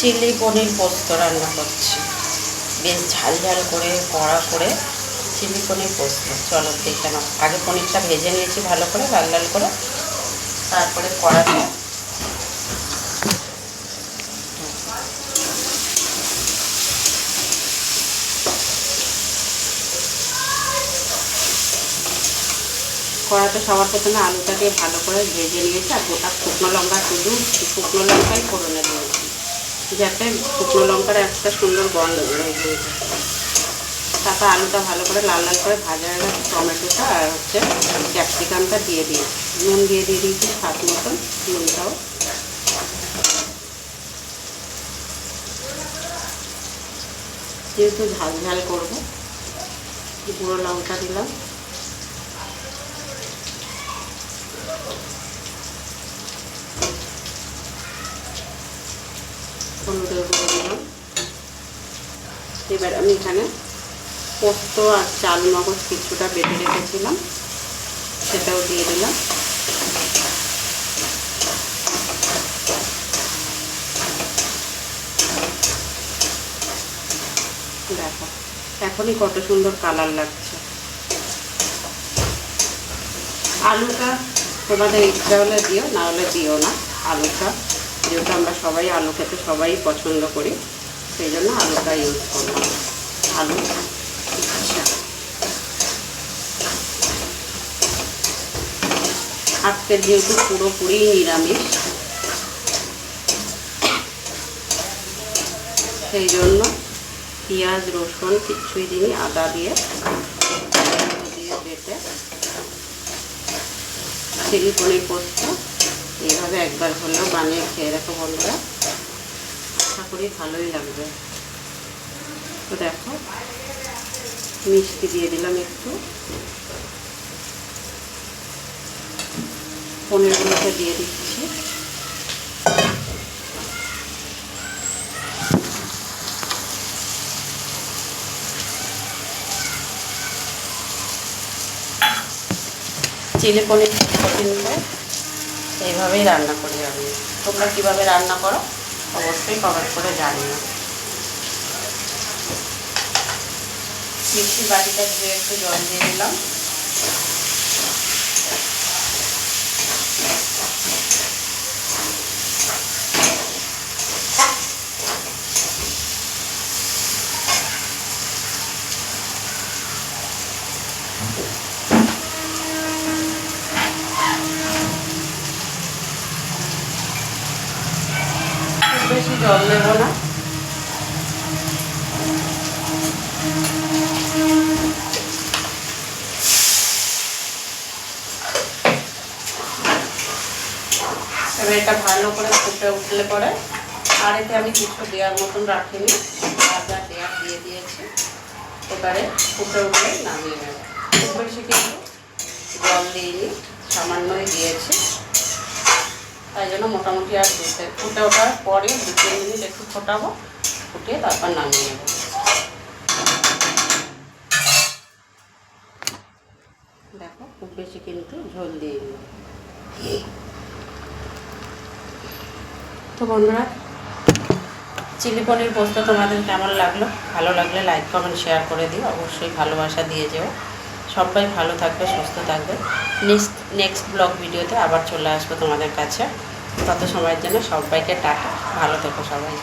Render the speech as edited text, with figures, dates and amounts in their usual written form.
Chilli পনির পোস্ত রান্না করছি, বেশ ঝাল ঝাল করে কড়া করে চিলি পনির পোস্ত। চলো দেখে নাও। আগে পনিরটা ভেজে নিয়েছি ভালো করে, লাল লাল করে, তারপরে কড়াতে সবার প্রথমে আলুটাকে ভালো করে ভেজে নিয়েছি, আর গোটা শুকনো লঙ্কা, শুধু শুকনো লঙ্কাই ফোড়নে দিয়েছি, যাতে শুকনো লঙ্কার একটা সুন্দর গন্ধ রয়েছে। তারপর আলুটা ভালো করে লাল লাল করে ভাজা হয়ে গেছে, টমেটোটা আর ক্যাপসিকামটা দিয়ে দিয়েছি, নুন দিয়ে দিয়েছি স্বাদ মতন, নুনটাও। যেহেতু ঝাল ঝাল করবো, গুঁড়ো লঙ্কা দিলাম, হলুদের গুঁড়ো দিলাম। এবার আমি এখানে পোস্ত আর চাল মগজ কিছুটা বেটে রেখেছিলাম, সেটাও দিয়ে দিলাম। দেখো এখনই কত সুন্দর কালার লাগছে। আলুটা তোমাদের ইচ্ছা হলে দিও, না হলে দিও না। আলুটা যেহেতু আমরা সবাই আলু খেতে সবাই পছন্দ করি, সেই জন্য আলুটা ইউজ করলাম। আলু আচ্ছা, আজকে যেহেতু পুরোপুরি নিরামিষ, সেই জন্য পেঁয়াজ রসুন কিচ্ছুই দিই, আদা দিয়ে বেটে চিলি পনির পোস্ত এইভাবে একবার হলেও বানিয়ে খেয়ে রাখো বন্ধুরা, আশা করি ভালোই লাগবে। তো দেখো মিষ্টি দিয়ে দিলাম একটু, পনিরগুলোকে দিয়ে দিচ্ছি। চিলি পনির কিন্তু এইভাবেই রান্না করি আমি। তোমরা কীভাবে রান্না করো অবশ্যই কমেন্ট করে জানিও। মিক্সির বাটিটা ধুয়ে একটু জল দিয়ে দিলাম, বেশি জল দেবো না। এবার এটা ভালো করে ফুটে উঠলে পরে, আর এতে আমি কিছু দেওয়ার মতন রাখিনি, যা দেওয়ার দিয়ে দিয়েছি। এবারে ফুটে উঠলে নামিয়ে নেব। খুব বেশি কিন্তু জল দিইনি, সামান্যই দিয়েছি, তাই জন্য মোটামুটি আর ফুটে ওঠার পরে 2-3 মিনিট একটু ফোটাবো, ফুটিয়ে তারপর নামিয়ে নেব। দেখো খুব বেশি কিন্তু ঝোল দিইনি। তো বন্ধুরা, চিলি পনির পোস্ত তোমাদের কেমন লাগলো? ভালো লাগলে লাইক কমেন্ট শেয়ার করে দিও, অবশ্যই ভালোবাসা দিয়ে যেও। সবাই ভালো থাকবে, সুস্থ থাকবে। নেক্সট ব্লগ ভিডিওতে আবার চলে আসবো তোমাদের কাছে। তত সময়ের জন্য সবাইকে টাটা, ভালো থেকো সবাই।